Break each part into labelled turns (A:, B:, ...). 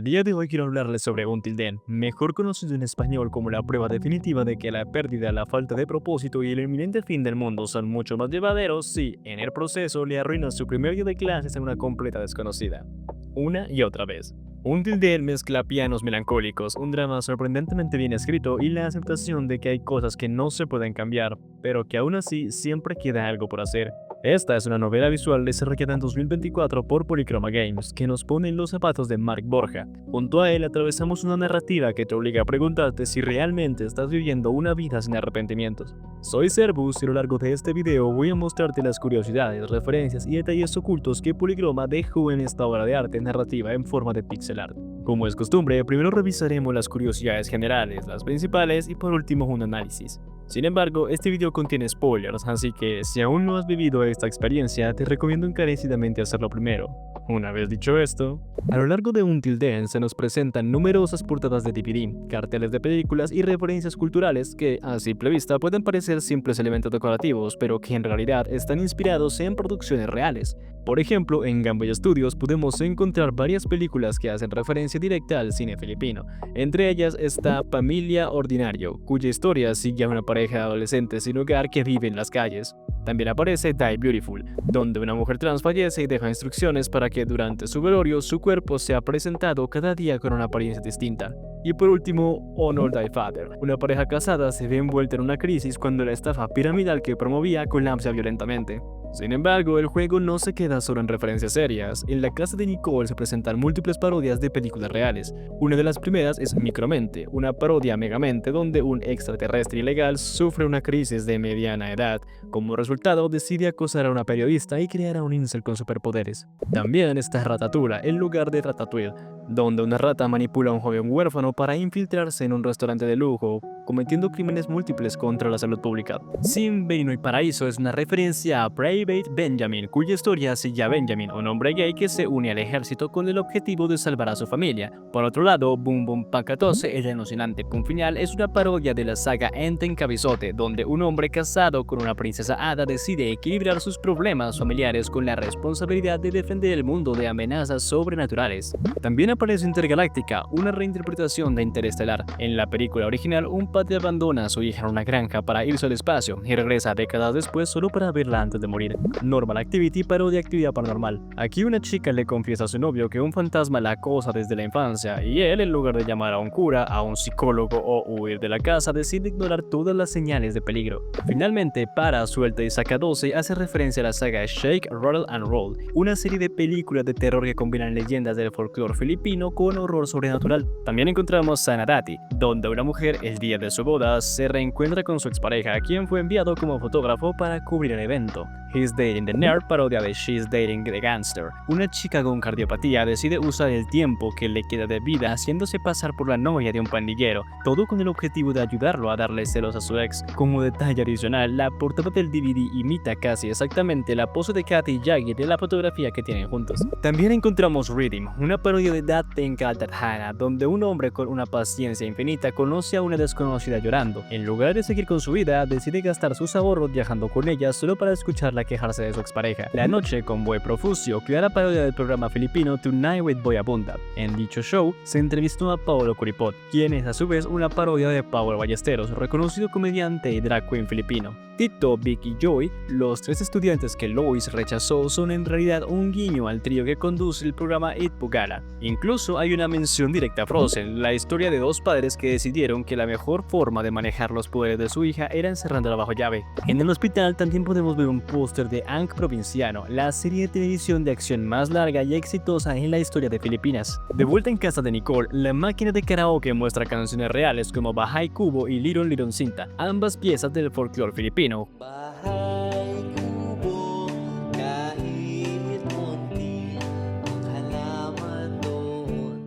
A: día de hoy quiero hablarles sobre Until Dawn, mejor conocido en español como la prueba definitiva de que la pérdida, la falta de propósito y el inminente fin del mundo son mucho más llevaderos si, en el proceso, le arruinas su primer día de clases a una completa desconocida. Una y otra vez. Until Dawn mezcla pianos melancólicos, un drama sorprendentemente bien escrito y la aceptación de que hay cosas que no se pueden cambiar, pero que aún así siempre queda algo por hacer. Esta es una novela visual desarrollada en 2024 por Polychroma Games, que nos pone en los zapatos de Mark Borja. Junto a él atravesamos una narrativa que te obliga a preguntarte si realmente estás viviendo una vida sin arrepentimientos. Soy Servus y a lo largo de este video voy a mostrarte las curiosidades, referencias y detalles ocultos que Polychroma dejó en esta obra de arte narrativa en forma de pixel art. Como es costumbre, primero revisaremos las curiosidades generales, las principales y por último un análisis. Sin embargo, este video contiene spoilers, así que si aún no has vivido esta experiencia, te recomiendo encarecidamente hacerlo primero. Una vez dicho esto, a lo largo de Until Dawn se nos presentan numerosas portadas de DVD, carteles de películas y referencias culturales que, a simple vista, pueden parecer simples elementos decorativos, pero que en realidad están inspirados en producciones reales. Por ejemplo, en Gambay Studios podemos encontrar varias películas que hacen referencia directa al cine filipino. Entre ellas está Familia Ordinario, cuya historia sigue a una pareja de adolescentes sin hogar que vive en las calles. También aparece Die Beautiful, donde una mujer trans fallece y deja instrucciones para que durante su velorio su cuerpo sea presentado cada día con una apariencia distinta. Y por último, Honor Thy Father. Una pareja casada se ve envuelta en una crisis cuando la estafa piramidal que promovía colapsa violentamente. Sin embargo, el juego no se queda solo en referencias serias. En la casa de Nicole se presentan múltiples parodias de películas reales. Una de las primeras es Micromente, una parodia a Megamente donde un extraterrestre ilegal sufre una crisis de mediana edad. Como resultado, decide acosar a una periodista y crear a un incel con superpoderes. También está Ratatouille, en lugar de Ratatouille, donde una rata manipula a un joven huérfano para infiltrarse en un restaurante de lujo, cometiendo crímenes múltiples contra la salud pública. Sin Veneno y Paraíso es una referencia a Private Benjamin, cuya historia sigue a Benjamin, un hombre gay que se une al ejército con el objetivo de salvar a su familia. Por otro lado, Boom Boom Pacatose, el emocionante punto final, es una parodia de la saga Enten Cabezote, donde un hombre casado con una princesa hada decide equilibrar sus problemas familiares con la responsabilidad de defender el mundo de amenazas sobrenaturales. También aparece Intergaláctica, una reinterpretación de Interestelar. En la película original, un padre abandona a su hija en una granja para irse al espacio y regresa décadas después solo para verla antes de morir. Normal Activity, parodia de Actividad Paranormal. Aquí una chica le confiesa a su novio que un fantasma la acosa desde la infancia y él, en lugar de llamar a un cura, a un psicólogo o huir de la casa, decide ignorar todas las señales de peligro. Finalmente, Para, Suelta y Saca 12 hace referencia a la saga Shake, Rattle and Roll, una serie de películas de terror que combinan leyendas del folclore filipino con horror sobrenatural. También encontramos Sanadati, donde una mujer, el día de su boda, se reencuentra con su expareja, quien fue enviado como fotógrafo para cubrir el evento. He's Dating the Nerd, parodia de She's Dating the Gangster. Una chica con cardiopatía decide usar el tiempo que le queda de vida haciéndose pasar por la novia de un pandillero, todo con el objetivo de ayudarlo a darle celos a su ex. Como detalle adicional, la portada del DVD imita casi exactamente la pose de Kathy y Jaggy de la fotografía que tienen juntos. También encontramos Rhythm, una parodia de That Thing Called Hannah, donde un hombre con una paciencia infinita conoce a una desconocida llorando. En lugar de seguir con su vida, decide gastar sus ahorros viajando con ella solo para escucharla quejarse de su expareja. La Noche con Boy Profusio, clara parodia del programa filipino Tonight with Boy Abunda. En dicho show, se entrevistó a Paolo Curipot, quien es a su vez una parodia de Paolo Ballesteros, reconocido comediante y drag queen filipino. Tito, Vic y Joy, los tres estudiantes que Lois rechazó, son en realidad un guiño al trío que conduce el programa It Pugala. Incluso hay una mención directa a Frozen, la historia de dos padres que decidieron que la mejor forma de manejar los poderes de su hija era encerrándola bajo llave. En el hospital también podemos ver un póster de Aang Provinciano, la serie de televisión de acción más larga y exitosa en la historia de Filipinas. De vuelta en casa de Nicole, la máquina de karaoke muestra canciones reales como Bahay Kubo y Liron Liron Cinta, ambas piezas del folclore filipino.
B: Bahay kubo, kahit munti ang halaman doon.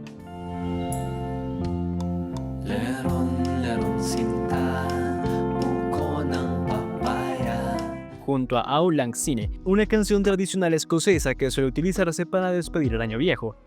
B: Leron sinta, buko ng papaya.
A: Junto a Auld Lang Syne, una canción tradicional escocesa que suele utilizarse para despedir el año viejo.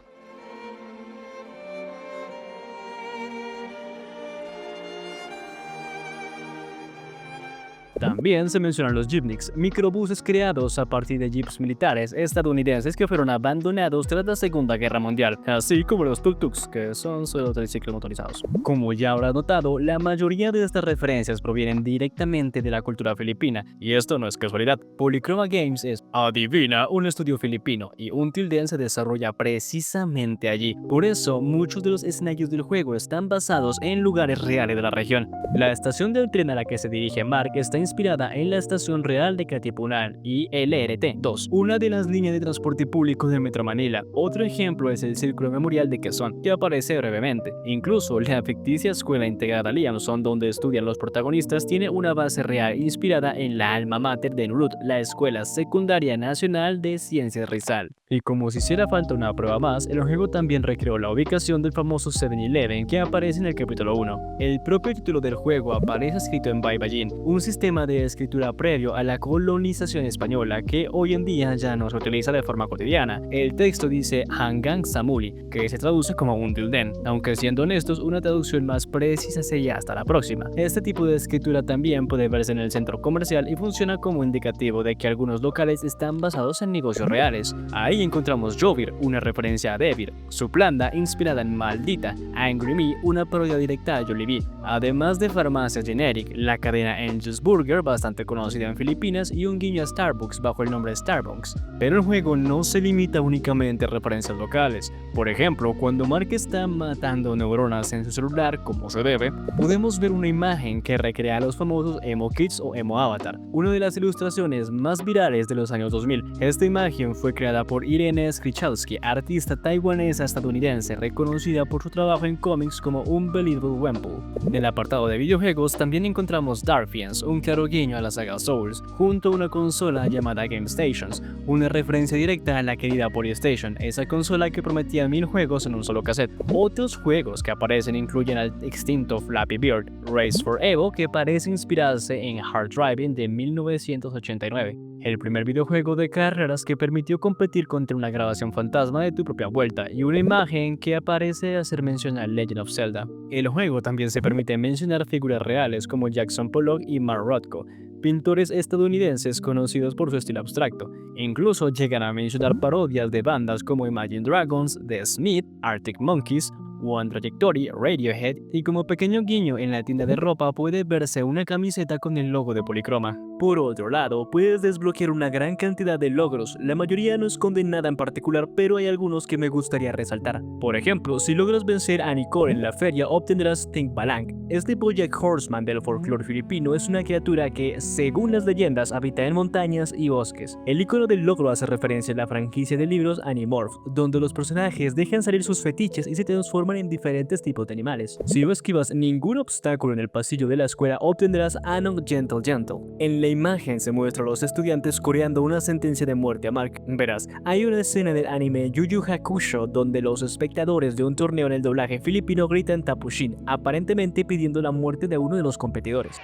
A: También También se mencionan los jeepneys, microbuses creados a partir de jeeps militares estadounidenses que fueron abandonados tras la Segunda Guerra Mundial, así como los tuk-tuks, que son solo triciclos motorizados. Como ya habrás notado, la mayoría de estas referencias provienen directamente de la cultura filipina, y esto no es casualidad. Polychroma Games es, adivina, un estudio filipino, y Until Dawn se desarrolla precisamente allí. Por eso, muchos de los escenarios del juego están basados en lugares reales de la región. La estación del tren a la que se dirige Mark está inspirada en la estación real de Katipunan y LRT-2, una de las líneas de transporte público de Metro Manila. Otro ejemplo es el Círculo Memorial de Quezon, que aparece brevemente. Incluso la ficticia Escuela Integrada Liamson, donde estudian los protagonistas, tiene una base real inspirada en la alma mater de Nurut, la Escuela Secundaria Nacional de Ciencias Rizal. Y como si hiciera falta una prueba más, el juego también recreó la ubicación del famoso 7-Eleven que aparece en el capítulo 1. El propio título del juego aparece escrito en Baybayin, un sistema de escritura previo a la colonización española que hoy en día ya no se utiliza de forma cotidiana. El texto dice Hanggang Samuli, que se traduce como Until Dawn, aunque siendo honestos, una traducción más precisa sería hasta la próxima. Este tipo de escritura también puede verse en el centro comercial y funciona como indicativo de que algunos locales están basados en negocios reales. Ahí encontramos Jovir, una referencia a Devir, Suplanda, inspirada en Maldita, Angry Me, una parodia directa a Jollibee, además de Farmacia Generic, la cadena Angel's Burger, bastante conocida en Filipinas, y un guiño a Starbucks bajo el nombre Starbucks. Pero el juego no se limita únicamente a referencias locales. Por ejemplo, cuando Mark está matando neuronas en su celular, como se debe, podemos ver una imagen que recrea a los famosos Emo Kids o Emo Avatar, una de las ilustraciones más virales de los años 2000. Esta imagen fue creada por Irene Skrichalski, artista taiwanesa estadounidense reconocida por su trabajo en cómics como Unbelievable Wemple. En el apartado de videojuegos también encontramos Darfians, un claro guiño a la saga Souls, junto a una consola llamada Game Stations, una referencia directa a la querida Polystation, esa consola que prometía 1000 juegos en un solo cassette. Otros juegos que aparecen incluyen al extinto Flappy Bird, Race for Evo, que parece inspirarse en Hard Driving de 1989, el primer videojuego de carreras que permitió competir contra una grabación fantasma de tu propia vuelta, y una imagen que aparece hacer mención a Legend of Zelda. El juego también se permite mencionar figuras reales como Jackson Pollock y Mark Rothko, pintores estadounidenses conocidos por su estilo abstracto. Incluso llegan a mencionar parodias de bandas como Imagine Dragons, The Smith, Arctic Monkeys, One Trajectory, Radiohead, y como pequeño guiño en la tienda de ropa puede verse una camiseta con el logo de Polychroma. Por otro lado, puedes desbloquear una gran cantidad de logros. La mayoría no esconden nada en particular, pero hay algunos que me gustaría resaltar. Por ejemplo, si logras vencer a Nicole en la feria, obtendrás Think Balang. Este Bojack Horseman del folclore filipino es una criatura que, según las leyendas, habita en montañas y bosques. El icono del logro hace referencia a la franquicia de libros Animorph, donde los personajes dejan salir sus fetiches y se transforman en diferentes tipos de animales. Si no esquivas ningún obstáculo en el pasillo de la escuela, obtendrás Anon Gentle Gentle. En la imagen se muestra a los estudiantes coreando una sentencia de muerte a Mark. Verás, hay una escena del anime Yu Yu Hakusho donde los espectadores de un torneo en el doblaje filipino gritan Tapushin, aparentemente pidiendo la muerte de uno de los competidores.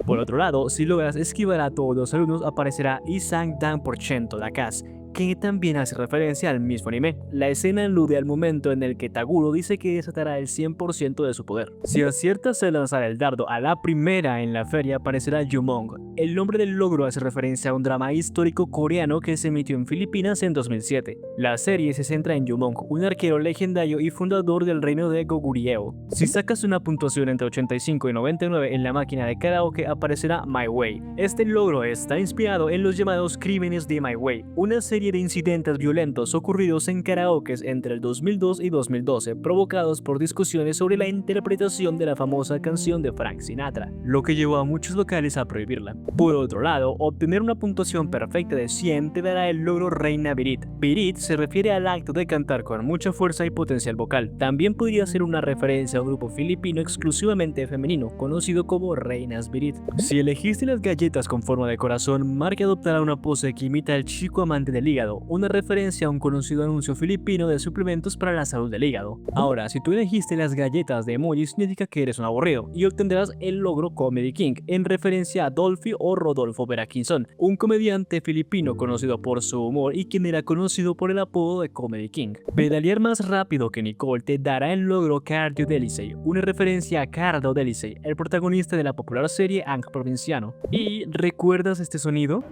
A: Por otro lado, si logras esquivar a todos los alumnos, aparecerá Isang Dan por Chento Dakas, que también hace referencia al mismo anime. La escena alude al momento en el que Taguro dice que desatará el 100% de su poder. Si aciertas a lanzar el dardo a la primera en la feria, aparecerá Yumong. El nombre del logro hace referencia a un drama histórico coreano que se emitió en Filipinas en 2007. La serie se centra en Yumong, un arquero legendario y fundador del reino de Goguryeo. Si sacas una puntuación entre 85 y 99 en la máquina de karaoke, aparecerá My Way. Este logro está inspirado en los llamados Crímenes de My Way, una serie de incidentes violentos ocurridos en karaokes entre el 2002 y 2012, provocados por discusiones sobre la interpretación de la famosa canción de Frank Sinatra, lo que llevó a muchos locales a prohibirla. Por otro lado, obtener una puntuación perfecta de 100 te dará el logro Reina Birit. Birit se refiere al acto de cantar con mucha fuerza y potencial vocal. También podría ser una referencia a un grupo filipino exclusivamente femenino, conocido como Reinas Birit. Si elegiste las galletas con forma de corazón, Mark adoptará una pose que imita al chico amante de Lee, hígado, una referencia a un conocido anuncio filipino de suplementos para la salud del hígado. Ahora, si tú elegiste las galletas de emoji, significa que eres un aburrido y obtendrás el logro Comedy King, en referencia a Dolphy o Rodolfo Beranquinson, un comediante filipino conocido por su humor y quien era conocido por el apodo de Comedy King. Pedalear más rápido que Nicole te dará el logro Cardio Delicey, una referencia a Cardo Delicey, el protagonista de la popular serie Ang Provinciano. ¿Y recuerdas este sonido?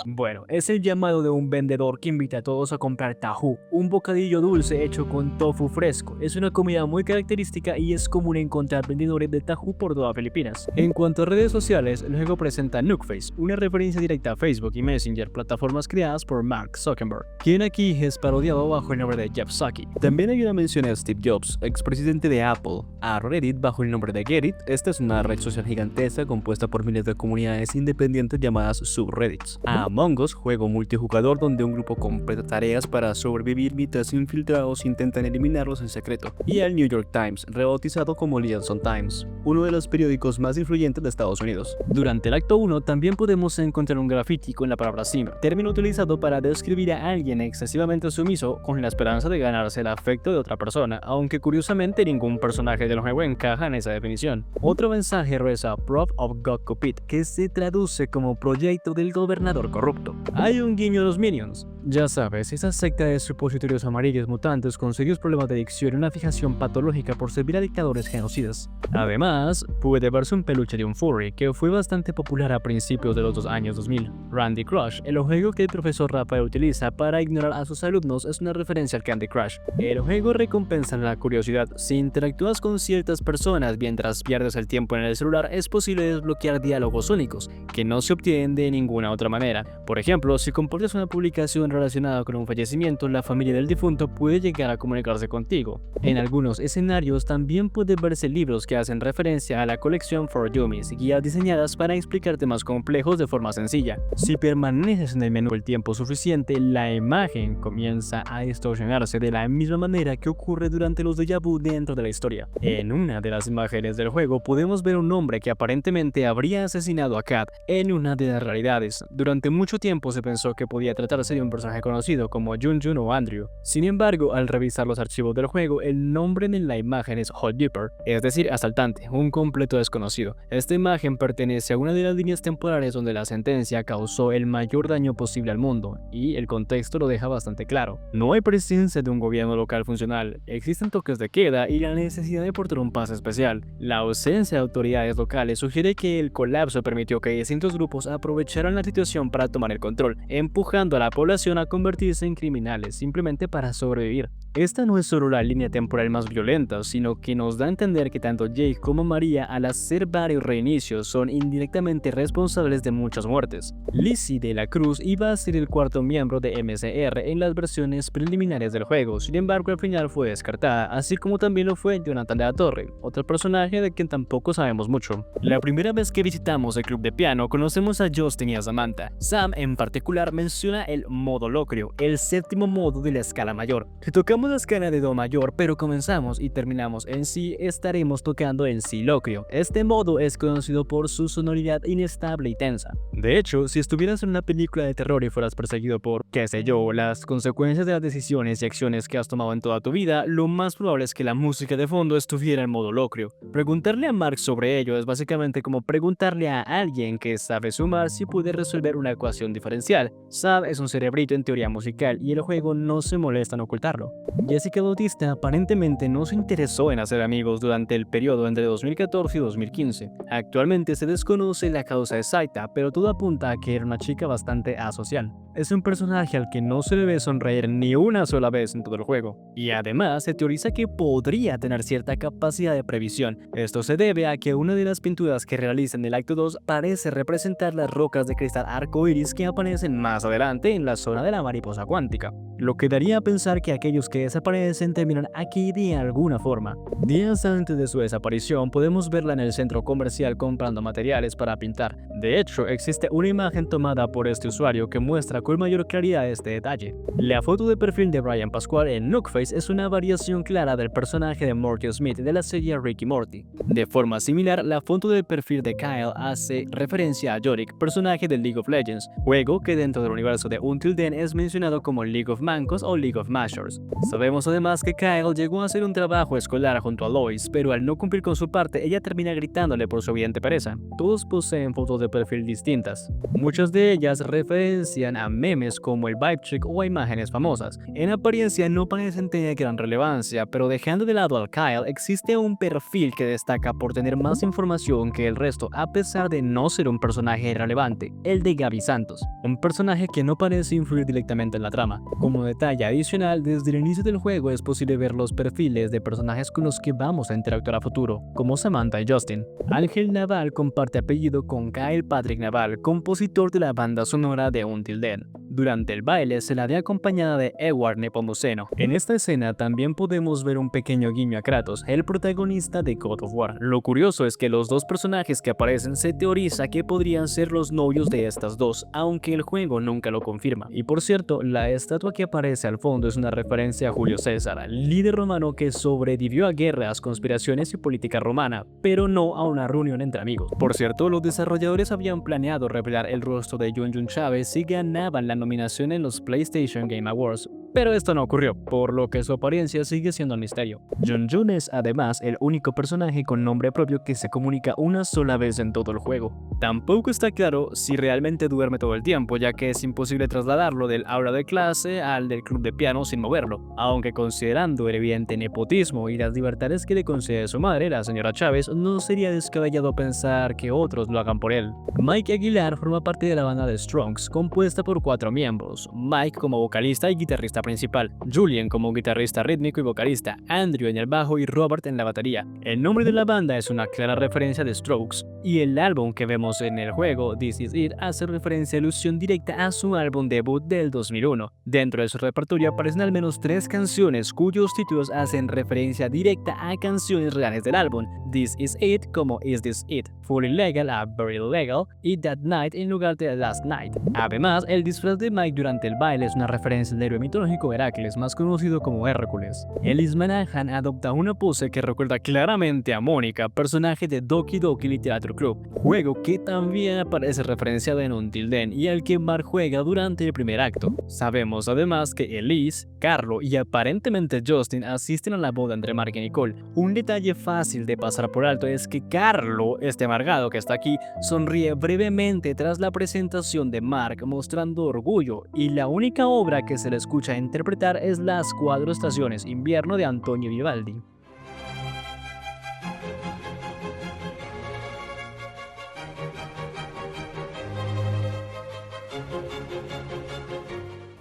A: Bueno, es el llamado de un vendedor que invita a todos a comprar tahu, un bocadillo dulce hecho con tofu fresco. Es una comida muy característica y es común encontrar vendedores de tahu por toda Filipinas. En cuanto a redes sociales, el juego presenta Nookface, una referencia directa a Facebook y Messenger, plataformas creadas por Mark Zuckerberg, quien aquí es parodiado bajo el nombre de Jeff Psaki. También hay una mención a Steve Jobs, expresidente de Apple, a Reddit bajo el nombre de Getit. Esta es una red social gigantesca compuesta por miles de comunidades independientes llamadas subreddits. A Among Us, juego multijugador donde un grupo completa tareas para sobrevivir mientras infiltrados intentan eliminarlos en secreto. Y al New York Times, rebautizado como Liaison Times, uno de los periódicos más influyentes de Estados Unidos. Durante el acto 1 también podemos encontrar un graffiti con la palabra sim, término utilizado para describir a alguien excesivamente sumiso con la esperanza de ganarse el afecto de otra persona, aunque curiosamente ningún personaje del juego encaja en esa definición. Otro mensaje reza Prop of God Cupid, que se traduce como proyecto del gobernador corrupto. Hay un guiño a los Minions. Ya sabes, esa secta de supositorios amarillos mutantes con serios problemas de adicción y una fijación patológica por servir a dictadores genocidas. Además, puede verse un peluche de un furry que fue bastante popular a principios de los años 2000. Randy Crush, el juego que el profesor Rafael utiliza para ignorar a sus alumnos, es una referencia al Candy Crush. El juego recompensa la curiosidad. Si interactúas con ciertas personas mientras pierdes el tiempo en el celular, es posible desbloquear diálogos únicos que no se obtienen de ninguna otra manera. Por ejemplo, si compartes una publicación relacionada con un fallecimiento, la familia del difunto puede llegar a comunicarse contigo. En algunos escenarios también puede verse libros que hacen referencia a la colección For Dummies, guías diseñadas para explicar temas complejos de forma sencilla. Si permaneces en el menú el tiempo suficiente, la imagen comienza a distorsionarse de la misma manera que ocurre durante los déjà vu dentro de la historia. En una de las imágenes del juego podemos ver un hombre que aparentemente habría asesinado a Kat en una de las realidades. Durante mucho tiempo se pensó que podía tratarse de un personaje conocido como Junjun o Andrew. Sin embargo, al revisar los archivos del juego, el nombre en la imagen es Hot Dipper, es decir, asaltante, un completo desconocido. Esta imagen pertenece a una de las líneas temporales donde la sentencia causó el mayor daño posible al mundo, y el contexto lo deja bastante claro. No hay presencia de un gobierno local funcional, existen toques de queda y la necesidad de portar un pase especial. La ausencia de autoridades locales sugiere que el colapso permitió que distintos grupos aprovecharan la situación para tomar el control, empujando a la población a convertirse en criminales simplemente para sobrevivir. Esta no es solo la línea temporal más violenta, sino que nos da a entender que tanto Jake como María, al hacer varios reinicios, son indirectamente responsables de muchas muertes. Lizzie de la Cruz iba a ser el cuarto miembro de MCR en las versiones preliminares del juego, sin embargo al final fue descartada, así como también lo fue Jonathan de la Torre, otro personaje de quien tampoco sabemos mucho. La primera vez que visitamos el club de piano, conocemos a Justin y a Samantha. Sam en particular menciona el modo locrio, el séptimo modo de la escala mayor. Si tocamos la escala de do mayor, pero comenzamos y terminamos en si, estaremos tocando en si locrio. Este modo es conocido por su sonoridad inestable y tensa. De hecho, si estuvieras en una película de terror y fueras perseguido por, qué sé yo, las consecuencias de las decisiones y acciones que has tomado en toda tu vida, lo más probable es que la música de fondo estuviera en modo locrio. Preguntarle a Mark sobre ello es básicamente como preguntarle a alguien que sabe sumar si puede resolver una ecuación diferencial. Saab es un cerebrito en teoría musical y el juego no se molesta en ocultarlo. Jessica Bautista aparentemente no se interesó en hacer amigos durante el periodo entre 2014 y 2015. Actualmente se desconoce la causa exacta, pero todo apunta a que era una chica bastante asocial. Es un personaje al que no se le ve sonreír ni una sola vez en todo el juego, y además se teoriza que podría tener cierta capacidad de previsión. Esto se debe a que una de las pinturas que realiza en el acto 2 parece representar las rocas de cristal arcoíris que aparecen más adelante en la zona de la mariposa cuántica, lo que daría a pensar que aquellos que desaparecen terminan aquí de alguna forma. Días antes de su desaparición podemos verla en el centro comercial comprando materiales para pintar. De hecho, existe una imagen tomada por este usuario que muestra con mayor claridad este detalle. La foto de perfil de Brian Pascual en Nookface es una variación clara del personaje de Morty Smith de la serie Rick y Morty. De forma similar, la foto del perfil de Kyle hace referencia a Yorick, personaje de League of Legends, Masters, juego que dentro del universo de Until Dawn es mencionado como League of Mancos o League of Mashers. Sabemos además que Kyle llegó a hacer un trabajo escolar junto a Lois, pero al no cumplir con su parte, ella termina gritándole por su evidente pereza. Todos poseen fotos de perfil distintas. Muchas de ellas referencian a memes como el Vibe Check o a imágenes famosas. En apariencia no parecen tener gran relevancia, pero dejando de lado al Kyle, existe un perfil que destaca por tener más información que el resto a pesar de no ser un personaje relevante, el de Gaby Santos, un personaje que no parece influir directamente en la trama. Como detalle adicional, desde el inicio del juego es posible ver los perfiles de personajes con los que vamos a interactuar a futuro, como Samantha y Justin. Ángel Naval comparte apellido con Kyle Patrick Naval, compositor de la banda sonora de Until Dawn. Durante el baile se la ve acompañada de Edward Nepomuceno. En esta escena también podemos ver un pequeño guiño a Kratos, el protagonista de God of War. Lo curioso es que los dos personajes que aparecen se teoriza que podrían ser los novios de estas dos, aunque el juego nunca lo confirma. Y por cierto, la estatua que aparece al fondo es una referencia a Julio César, líder romano que sobrevivió a guerras, conspiraciones y política romana, pero no a una reunión entre amigos. Por cierto, los desarrolladores habían planeado revelar el rostro de Jun Jun Chávez si ganaban la nominación en los PlayStation Game Awards, pero esto no ocurrió, por lo que su apariencia sigue siendo un misterio. Jun Jun es además el único personaje con nombre propio que se comunica una sola vez en todo el juego. Tampoco está claro si realmente duerme todo el tiempo, ya que es imposible trasladarlo del aula de clase al del club de piano sin moverlo, aunque considerando el evidente nepotismo y las libertades que le concede su madre, la señora Chávez, no sería descabellado pensar que otros lo hagan por él. Mike Aguilar forma parte de la banda de Strongs, compuesta por 4 miembros: Mike como vocalista y guitarrista principal, Julian como guitarrista rítmico y vocalista, Andrew en el bajo y Robert en la batería. El nombre de la banda es una clara referencia de Strokes, y el álbum que vemos en el juego, This Is It, hace referencia alusión directa a su álbum debut del 2001. Dentro de su repertorio aparecen al menos 3 canciones cuyos títulos hacen referencia directa a canciones reales del álbum: This Is It como Is This It, Fully Legal a Very Legal y That Night en lugar de Last Night. Además, el disfraz de Mike durante el baile es una referencia al héroe mitológico Heracles, más conocido como Hércules. Ellis Manahan adopta una pose que recuerda claramente a Mónica, personaje de Doki Doki Literature Club, juego que también aparece referenciado en Until Dawn y al que Mark juega durante el primer acto. Sabemos además que Elise, Carlo y aparentemente Justin asisten a la boda entre Mark y Nicole. Un detalle fácil de pasar por alto es que Carlo, este amargado que está aquí, sonríe brevemente tras la presentación de Mark mostrando orgullo, y la única obra que se le escucha interpretar es Las 4 estaciones invierno de Antonio Vivaldi.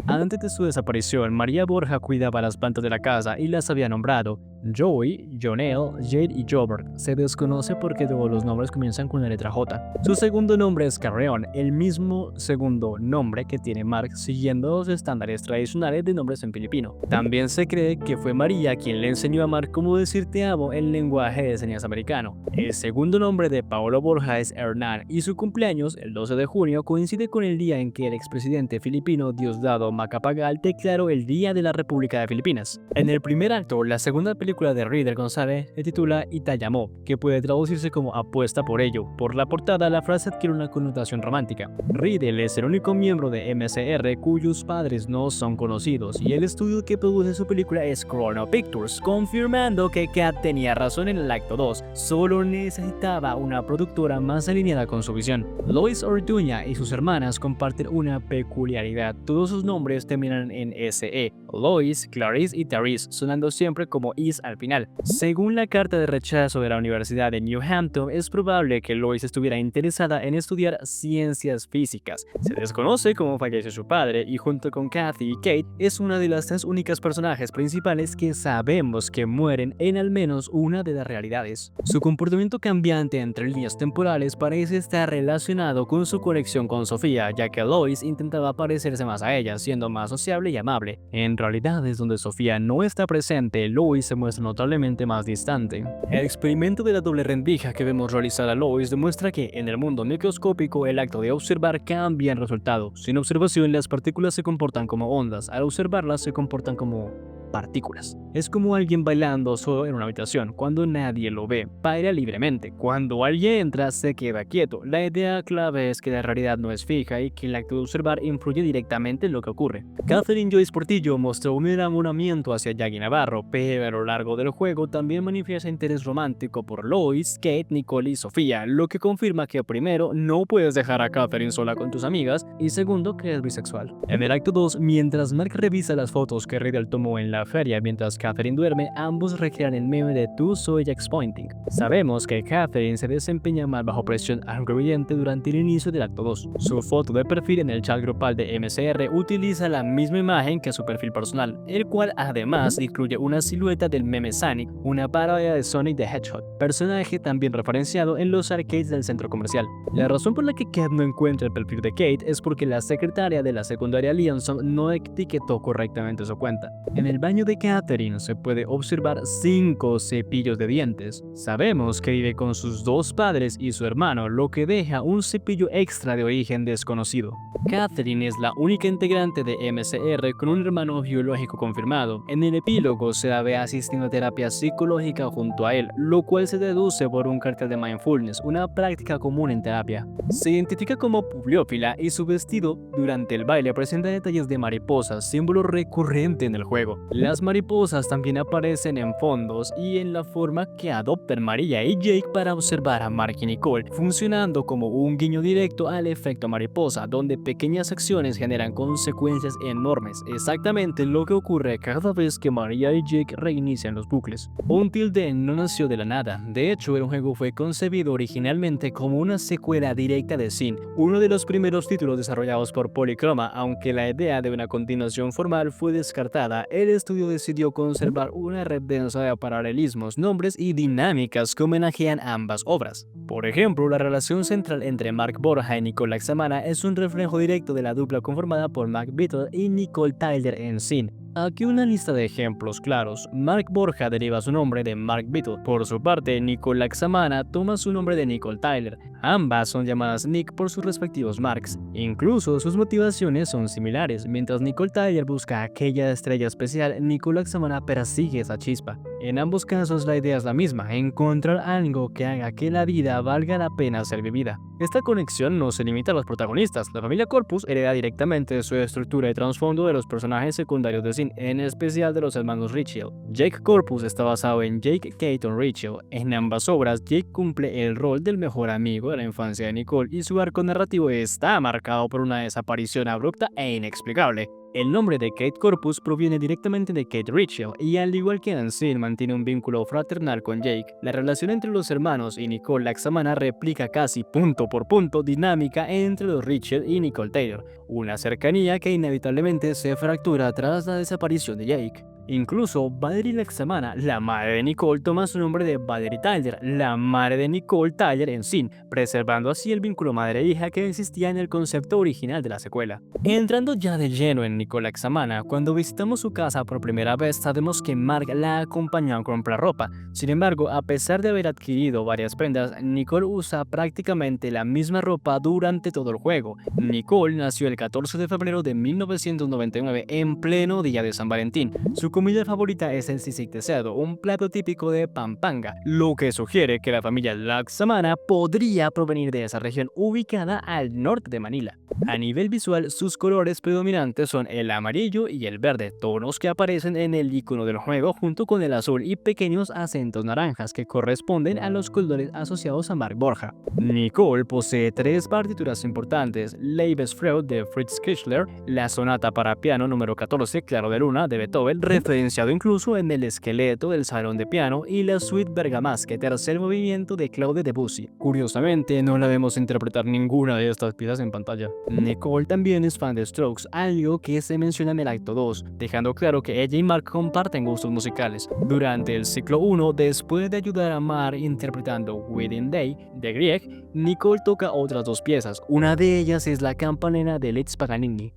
A: Antes de su desaparición, María Borja cuidaba las plantas de la casa y las había nombrado Joey, Jonelle, Jade y Jobert. Se desconoce porque todos los nombres comienzan con la letra J. Su segundo nombre es Carreón, el mismo segundo nombre que tiene Mark, siguiendo los estándares tradicionales de nombres en filipino. También se cree que fue María quien le enseñó a Mark cómo decir te amo en lenguaje de señas americano. El segundo nombre de Paolo Borja es Hernán y su cumpleaños, el 12 de junio, coincide con el día en que el expresidente filipino Diosdado Macapagal declaró el Día de la República de Filipinas. En el primer acto, la segunda película de Riddle González se titula Itayamo, que puede traducirse como apuesta por ello. Por la portada, la frase adquiere una connotación romántica. Riddle es el único miembro de MCR cuyos padres no son conocidos, y el estudio que produce su película es Chrono Pictures, confirmando que Kat tenía razón en el acto 2, solo necesitaba una productora más alineada con su visión. Lois Orduña y sus hermanas comparten una peculiaridad: todos sus nombres terminan en SE, Lois, Clarice y Therese, sonando siempre como Is al final. Según la carta de rechazo de la Universidad de New Hampton, es probable que Lois estuviera interesada en estudiar ciencias físicas. Se desconoce cómo falleció su padre, y junto con Kathy y Kate es una de las 3 únicas personajes principales que sabemos que mueren en al menos una de las realidades. Su comportamiento cambiante entre líneas temporales parece estar relacionado con su conexión con Sofía, ya que Lois intentaba parecerse más a ella, siendo más sociable y amable. En realidades donde Sofía no está presente, Lois se muestra notablemente más distante. El experimento de la doble rendija que vemos realizar a Lois demuestra que en el mundo microscópico el acto de observar cambia el resultado. Sin observación, las partículas se comportan como ondas, al observarlas se comportan como partículas. Es como alguien bailando solo en una habitación, cuando nadie lo ve, baila libremente. Cuando alguien entra, se queda quieto. La idea clave es que la realidad no es fija y que el acto de observar influye directamente en lo que ocurre. Catherine Joyce Portillo mostró un enamoramiento hacia Jackie Navarro, pero a lo largo del juego también manifiesta interés romántico por Lois, Kate, Nicole y Sofía, lo que confirma que primero, no puedes dejar a Catherine sola con tus amigas, y segundo, que es bisexual. En el acto 2, mientras Mark revisa las fotos que Riddle tomó en la feria mientras Catherine duerme, ambos recrean el meme de Tú soy Jax Pointing. Sabemos que Catherine se desempeña mal bajo presión, algo evidente durante el inicio del acto 2. Su foto de perfil en el chat grupal de MCR utiliza la misma imagen que su perfil personal, el cual además incluye una silueta del meme Sonic, una parodia de Sonic the Hedgehog, personaje también referenciado en los arcades del centro comercial. La razón por la que Kat no encuentra el perfil de Kate es porque la secretaria de la secundaria Liaison no etiquetó correctamente su cuenta. En el baño de Catherine se puede observar 5 cepillos de dientes. Sabemos que vive con sus 2 padres y su hermano, lo que deja un cepillo extra de origen desconocido. Catherine es la única integrante de MCR con un hermano biológico confirmado. En el epílogo se la ve asistiendo a terapia psicológica junto a él, lo cual se deduce por un cartel de mindfulness, una práctica común en terapia. Se identifica como publiófila y su vestido durante el baile presenta detalles de mariposas, símbolo recurrente en el juego. Las mariposas también aparecen en fondos y en la forma que adoptan María y Jake para observar a Mark y Nicole, funcionando como un guiño directo al efecto mariposa, donde pequeñas acciones generan consecuencias enormes, exactamente lo que ocurre cada vez que María y Jake reinician los bucles. Until Dawn no nació de la nada, de hecho el juego fue concebido originalmente como una secuela directa de Sin, uno de los primeros títulos desarrollados por Polychroma. Aunque la idea de una continuación formal fue descartada, el estudio decidió conservar una red densa de paralelismos, nombres y dinámicas que homenajean ambas obras. Por ejemplo, la relación central entre Mark Borja y Nicole Laxamana es un reflejo directo de la dupla conformada por Mark Biddle y Nicole Tyler en Sin. Aquí una lista de ejemplos claros. Mark Borja deriva su nombre de Mark Biddle. Por su parte, Nicole Laxamana toma su nombre de Nicole Tyler. Ambas son llamadas Nick por sus respectivos Marks. Incluso sus motivaciones son similares. Mientras Nicole Tyler busca aquella estrella especial, Nicole Laxamana persigue esa chispa. En ambos casos la idea es la misma, encontrar algo que haga que la vida valga la pena ser vivida. Esta conexión no se limita a los protagonistas. La familia Corpus hereda directamente su estructura y trasfondo de los personajes secundarios de Sin, en especial de los hermanos Ritchie. Jake Corpus está basado en Jake Keaton Ritchie. En ambas obras, Jake cumple el rol del mejor amigo de la infancia de Nicole y su arco narrativo está marcado por una desaparición abrupta e inexplicable. El nombre de Kate Corpus proviene directamente de Kate Ritchie y al igual que en Sin mantiene un vínculo fraternal con Jake. La relación entre los hermanos y Nicole Laxamana replica casi punto por punto dinámica entre los Ritchie y Nicole Taylor, una cercanía que inevitablemente se fractura tras la desaparición de Jake. Incluso Valerie Laxamana, la madre de Nicole, toma su nombre de Valerie Tyler, la madre de Nicole Tyler en Sin, preservando así el vínculo madre-hija que existía en el concepto original de la secuela. Entrando ya de lleno en Nicole Laxamana, cuando visitamos su casa por primera vez sabemos que Mark la acompañó a comprar ropa. Sin embargo, a pesar de haber adquirido varias prendas, Nicole usa prácticamente la misma ropa durante todo el juego. Nicole nació el 14 de febrero de 1999 en pleno día de San Valentín. Su comida favorita es el sisig de cerdo, un plato típico de Pampanga, lo que sugiere que la familia Laxamana podría provenir de esa región ubicada al norte de Manila. A nivel visual, sus colores predominantes son el amarillo y el verde, tonos que aparecen en el icono del juego junto con el azul y pequeños acentos naranjas que corresponden a los colores asociados a Mark Borja. Nicole posee 3 partituras importantes: Liebesfreude de Fritz Kirchler, la sonata para piano número 14, Claro de Luna de Beethoven, referenciado incluso en el esqueleto del salón de piano, y la suite Bergamasque, tercer movimiento de Claude Debussy. Curiosamente, no la vemos interpretar ninguna de estas piezas en pantalla. Nicole también es fan de Strokes, algo que se menciona en el acto 2, dejando claro que ella y Mark comparten gustos musicales. Durante el ciclo 1, después de ayudar a Mark interpretando Wedding Day de Grieg, Nicole toca otras 2 piezas. Una de ellas es la campanera de Liszt Paganini.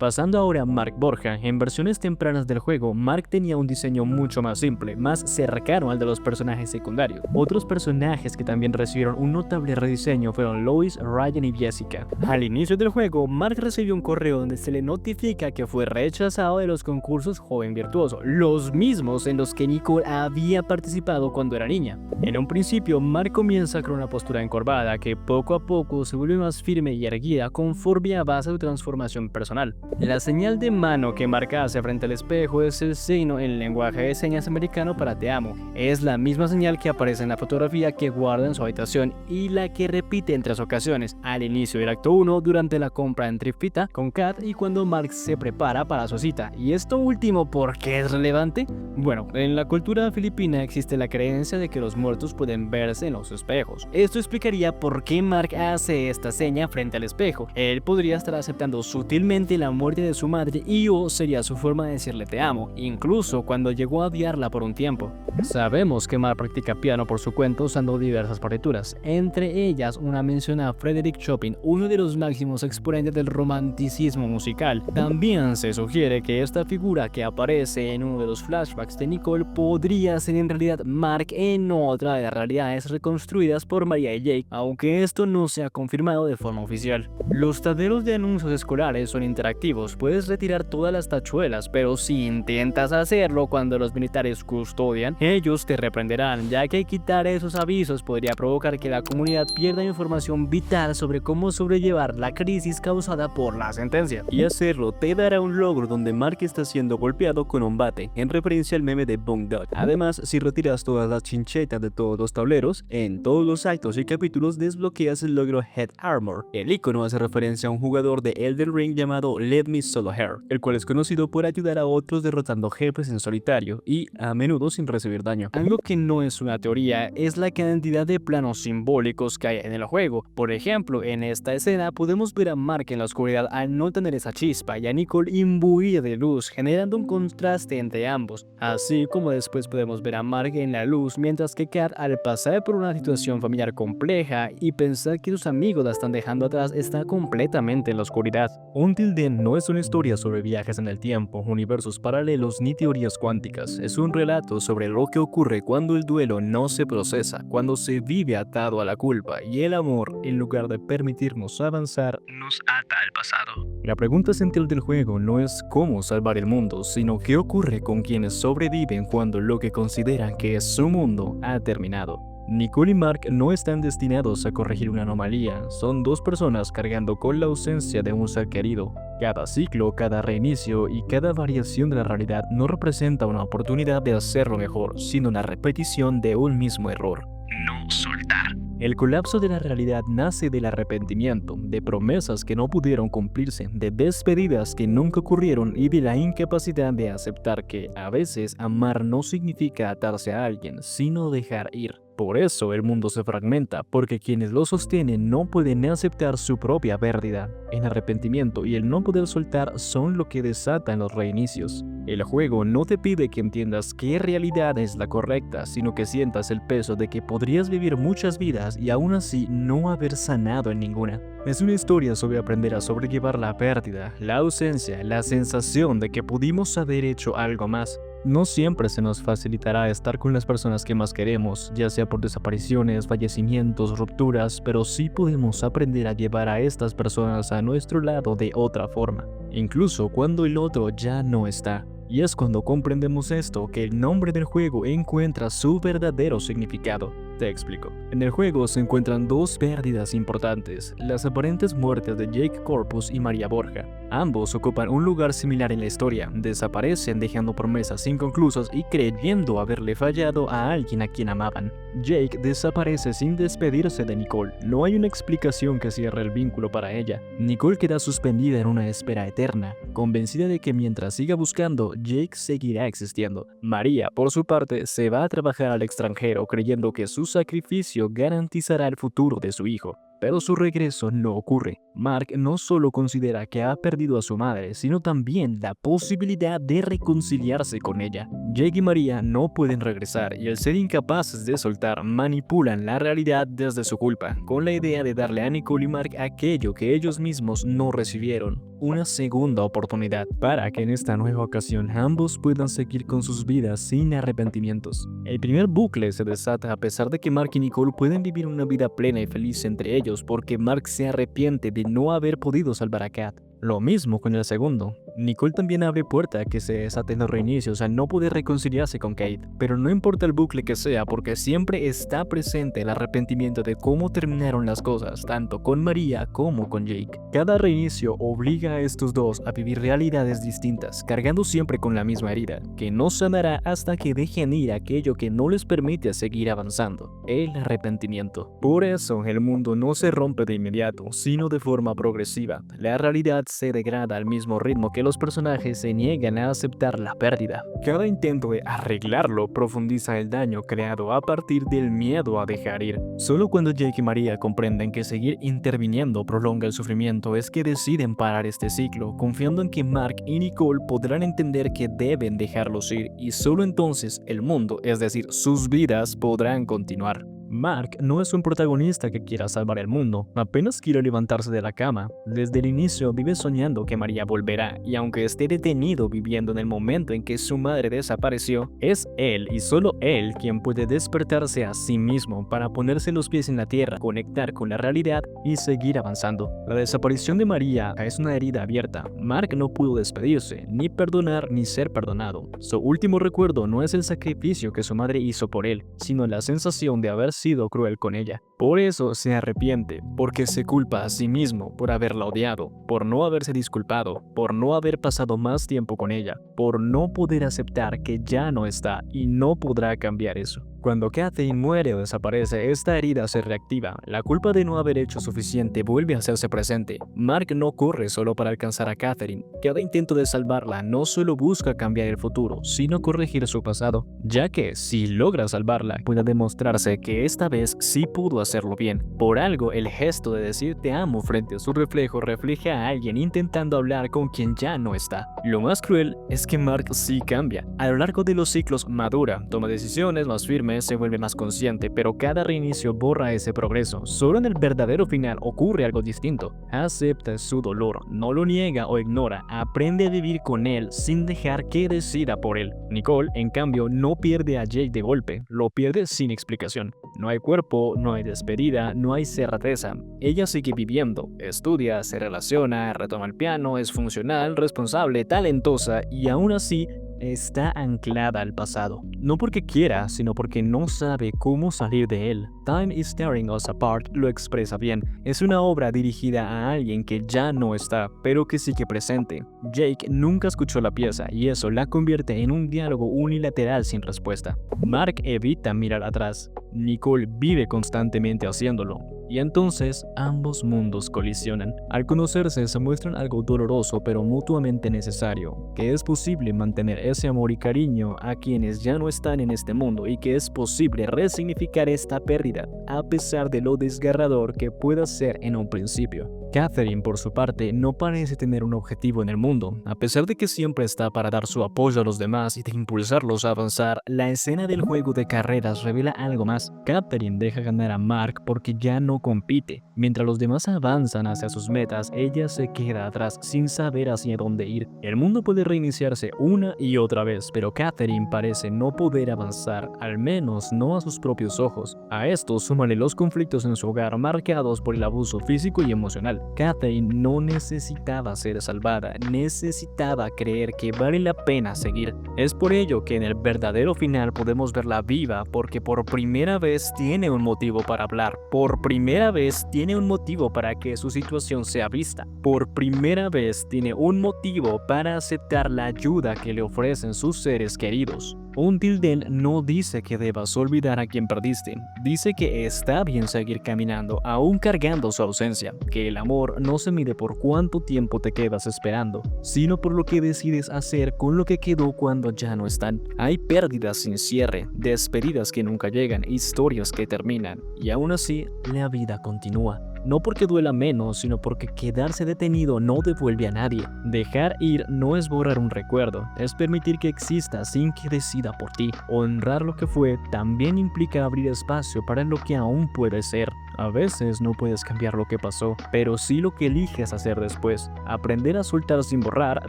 A: Pasando ahora a Mark Borja, en versiones tempranas del juego, Mark tenía un diseño mucho más simple, más cercano al de los personajes secundarios. Otros personajes que también recibieron un notable rediseño fueron Lois, Ryan y Jessica. Al inicio del juego, Mark recibió un correo donde se le notifica que fue rechazado de los concursos Joven Virtuoso, los mismos en los que Nicole había participado cuando era niña. En un principio, Mark comienza con una postura encorvada que poco a poco se vuelve más firme y erguida conforme avanza su transformación personal. La señal de mano que Mark hace frente al espejo es el signo en el lenguaje de señas americano para te amo. Es la misma señal que aparece en la fotografía que guarda en su habitación y la que repite en 3 ocasiones, al inicio del acto 1, durante la compra en Trifita con Kat y cuando Mark se prepara para su cita. ¿Y esto último por qué es relevante? Bueno, en la cultura filipina existe la creencia de que los muertos pueden verse en los espejos. Esto explicaría por qué Mark hace esta seña frente al espejo. Él podría estar aceptando sutilmente la muerte de su madre y o sería su forma de decirle te amo, incluso cuando llegó a odiarla por un tiempo. Sabemos que Mark practica piano por su cuenta usando diversas partituras, entre ellas una mención a Frédéric Chopin, uno de los máximos exponentes del romanticismo musical. También se sugiere que esta figura que aparece en uno de los flashbacks de Nicole podría ser en realidad Mark en otra de las realidades reconstruidas por María y Jake, aunque esto no se ha confirmado de forma oficial. Los tableros de anuncios escolares son interactivos, puedes retirar todas las tachuelas, pero si intentas hacerlo cuando los militares custodian, ellos te reprenderán, ya que quitar esos avisos podría provocar que la comunidad pierda información vital sobre cómo sobrellevar la crisis causada por la sentencia.
C: Y hacerlo te dará un logro donde Mark está siendo golpeado con un bate, en referencia al meme de Bong Dot. Además, si retiras todas las chinchetas de todos los tableros, en todos los actos y capítulos desbloqueas el logro Head Armor. El icono hace referencia a un jugador de Elden Ring llamado Let Me Solo Her, el cual es conocido por ayudar a otros derrotando jefes en solitario y a menudo sin recibir daño.
A: Algo que no es una teoría es la cantidad de planos simbólicos que hay en el juego. Por ejemplo, en esta escena podemos ver a Mark en la oscuridad al no tener esa chispa y a Nicole imbuida de luz, generando un contraste entre ambos, así como después podemos ver a Mark en la luz mientras que Kat, al pasar por una situación familiar compleja y pensar que sus amigos la están dejando atrás, está completamente en la oscuridad.
C: Until Dawn no es una historia sobre viajes en el tiempo, universos paralelos ni teorías cuánticas. Es un relato sobre lo que ocurre cuando el duelo no se procesa, cuando se vive atado a la culpa y el amor, en lugar de permitirnos avanzar, nos ata al pasado.
A: La pregunta central del juego no es cómo salvar el mundo, sino qué ocurre con quienes sobreviven cuando lo que consideran que es su mundo ha terminado. Nicole y Mark no están destinados a corregir una anomalía, son dos personas cargando con la ausencia de un ser querido. Cada ciclo, cada reinicio y cada variación de la realidad no representa una oportunidad de hacerlo mejor, sino una repetición de un mismo error. No soltar. El colapso de la realidad nace del arrepentimiento, de promesas que no pudieron cumplirse, de despedidas que nunca ocurrieron y de la incapacidad de aceptar que, a veces, amar no significa atarse a alguien, sino dejar ir. Por eso el mundo se fragmenta, porque quienes lo sostienen no pueden aceptar su propia pérdida. El arrepentimiento y el no poder soltar son lo que desatan los reinicios. El juego no te pide que entiendas qué realidad es la correcta, sino que sientas el peso de que podrías vivir muchas vidas y aún así no haber sanado en ninguna. Es una historia sobre aprender a sobrellevar la pérdida, la ausencia, la sensación de que pudimos haber hecho algo más. No siempre se nos facilitará estar con las personas que más queremos, ya sea por desapariciones, fallecimientos, rupturas, pero sí podemos aprender a llevar a estas personas a nuestro lado de otra forma, incluso cuando el otro ya no está. Y es cuando comprendemos esto que el nombre del juego encuentra su verdadero significado. Te explico. En el juego se encuentran dos pérdidas importantes, las aparentes muertes de Jake Corpus y María Borja. Ambos ocupan un lugar similar en la historia, desaparecen dejando promesas inconclusas y creyendo haberle fallado a alguien a quien amaban. Jake desaparece sin despedirse de Nicole, no hay una explicación que cierre el vínculo para ella. Nicole queda suspendida en una espera eterna, convencida de que mientras siga buscando, Jake seguirá existiendo. María, por su parte, se va a trabajar al extranjero creyendo que su sacrificio garantizará el futuro de su hijo.
C: pero su regreso no ocurre. Mark no solo considera que ha perdido a su madre, sino también la posibilidad de reconciliarse con ella. Jake y María no pueden regresar y al ser incapaces de soltar, manipulan la realidad desde su culpa, con la idea de darle a Nicole y Mark aquello que ellos mismos no recibieron, una segunda oportunidad, para que en esta nueva ocasión ambos puedan seguir con sus vidas sin arrepentimientos. El primer bucle se desata a pesar de que Mark y Nicole pueden vivir una vida plena y feliz entre ellos porque Mark se arrepiente de no haber podido salvar a Kat. Lo mismo con el segundo. Nicole también abre puerta a que se desaten los reinicios al no poder reconciliarse con Kate, pero no importa el bucle que sea porque siempre está presente el arrepentimiento de cómo terminaron las cosas, tanto con María como con Jake. Cada reinicio obliga a estos dos a vivir realidades distintas, cargando siempre con la misma herida, que no sanará hasta que dejen ir aquello que no les permite seguir avanzando, el arrepentimiento. Por eso el mundo no se rompe de inmediato, sino de forma progresiva. La realidad se degrada al mismo ritmo que los personajes se niegan a aceptar la pérdida. Cada intento de arreglarlo profundiza el daño creado a partir del miedo a dejar ir. Solo cuando Jake y María comprenden que seguir interviniendo prolonga el sufrimiento es que deciden parar este ciclo, confiando en que Mark y Nicole podrán entender que deben dejarlos ir y solo entonces el mundo, es decir, sus vidas, podrán continuar. Mark no es un protagonista que quiera salvar el mundo, apenas quiere levantarse de la cama. Desde el inicio vive soñando que María volverá y aunque esté detenido viviendo en el momento en que su madre desapareció, es él y solo él quien puede despertarse a sí mismo para ponerse los pies en la tierra, conectar con la realidad y seguir avanzando. La desaparición de María es una herida abierta. Mark no pudo despedirse, ni perdonar ni ser perdonado. Su último recuerdo no es el sacrificio que su madre hizo por él, sino la sensación de haber sido cruel con ella. Por eso se arrepiente, porque se culpa a sí mismo por haberla odiado, por no haberse disculpado, por no haber pasado más tiempo con ella, por no poder aceptar que ya no está y no podrá cambiar eso. Cuando Catherine muere o desaparece, esta herida se reactiva. La culpa de no haber hecho suficiente vuelve a hacerse presente. Mark no corre solo para alcanzar a Catherine. Cada intento de salvarla no solo busca cambiar el futuro, sino corregir su pasado, ya que si logra salvarla, puede demostrarse que esta vez sí pudo hacerlo bien. Por algo, el gesto de decir te amo frente a su reflejo refleja a alguien intentando hablar con quien ya no está. Lo más cruel es que Mark sí cambia. A lo largo de los ciclos madura, toma decisiones más firmes, se vuelve más consciente, pero cada reinicio borra ese progreso. Solo en el verdadero final ocurre algo distinto. Acepta su dolor, no lo niega o ignora, aprende a vivir con él sin dejar que decida por él. Nicole, en cambio, no pierde a Jake de golpe, lo pierde sin explicación. No hay cuerpo, no hay despedida, no hay certeza. Ella sigue viviendo, estudia, se relaciona, retoma el piano, es funcional, responsable, talentosa y aún así está anclada al pasado. No porque quiera, sino porque no sabe cómo salir de él. Time is Tearing Us Apart lo expresa bien. Es una obra dirigida a alguien que ya no está, pero que sigue presente. Jake nunca escuchó la pieza y eso la convierte en un diálogo unilateral sin respuesta. Mark evita mirar atrás. Nicole vive constantemente haciéndolo. Y entonces ambos mundos colisionan. Al conocerse se muestran algo doloroso pero mutuamente necesario, que es posible mantener ese amor y cariño a quienes ya no están en este mundo y que es posible resignificar esta pérdida a pesar de lo desgarrador que pueda ser en un principio. Catherine, por su parte, no parece tener un objetivo en el mundo. A pesar de que siempre está para dar su apoyo a los demás y de impulsarlos a avanzar, la escena del juego de carreras revela algo más. Catherine deja ganar a Mark porque ya no compite. Mientras los demás avanzan hacia sus metas, ella se queda atrás sin saber hacia dónde ir. El mundo puede reiniciarse una y otra vez, pero Catherine parece no poder avanzar, al menos no a sus propios ojos. A esto súmale los conflictos en su hogar marcados por el abuso físico y emocional. Catherine no necesitaba ser salvada, necesitaba creer que vale la pena seguir. Es por ello que en el verdadero final podemos verla viva porque por primera vez tiene un motivo para hablar, por primera vez tiene un motivo para que su situación sea vista, por primera vez tiene un motivo para aceptar la ayuda que le ofrecen sus seres queridos. Until Then no dice que debas olvidar a quien perdiste, dice que está bien seguir caminando aún cargando su ausencia, que el amor no se mide por cuánto tiempo te quedas esperando, sino por lo que decides hacer con lo que quedó cuando ya no están. Hay pérdidas sin cierre, despedidas que nunca llegan, historias que terminan, y aún así la vida continúa.
A: no porque duela menos, sino porque quedarse detenido no devuelve a nadie. Dejar ir no es borrar un recuerdo, es permitir que exista sin que decida por ti. Honrar lo que fue también implica abrir espacio para lo que aún puede ser. A veces no puedes cambiar lo que pasó, pero sí lo que eliges hacer después. Aprender a soltar sin borrar,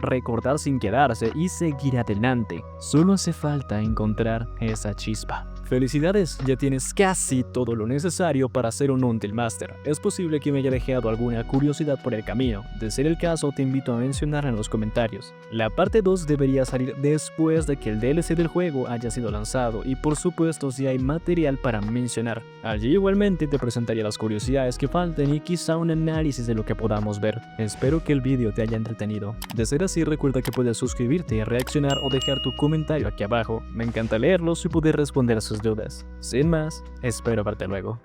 A: recordar sin quedarse y seguir adelante. Solo hace falta encontrar esa chispa. Felicidades, ya tienes casi todo lo necesario para ser un Until Master. Es posible que me haya dejado alguna curiosidad por el camino. De ser el caso, te invito a mencionarla en los comentarios. La parte 2 debería salir después de que el DLC del juego haya sido lanzado y por supuesto si hay material para mencionar. Allí igualmente te presentaré las curiosidades que falten y quizá un análisis de lo que podamos ver. Espero que el vídeo te haya entretenido. De ser así, recuerda que puedes suscribirte, reaccionar o dejar tu comentario aquí abajo. Me encanta leerlos y poder responder a sus dudas. Sin más, espero verte luego.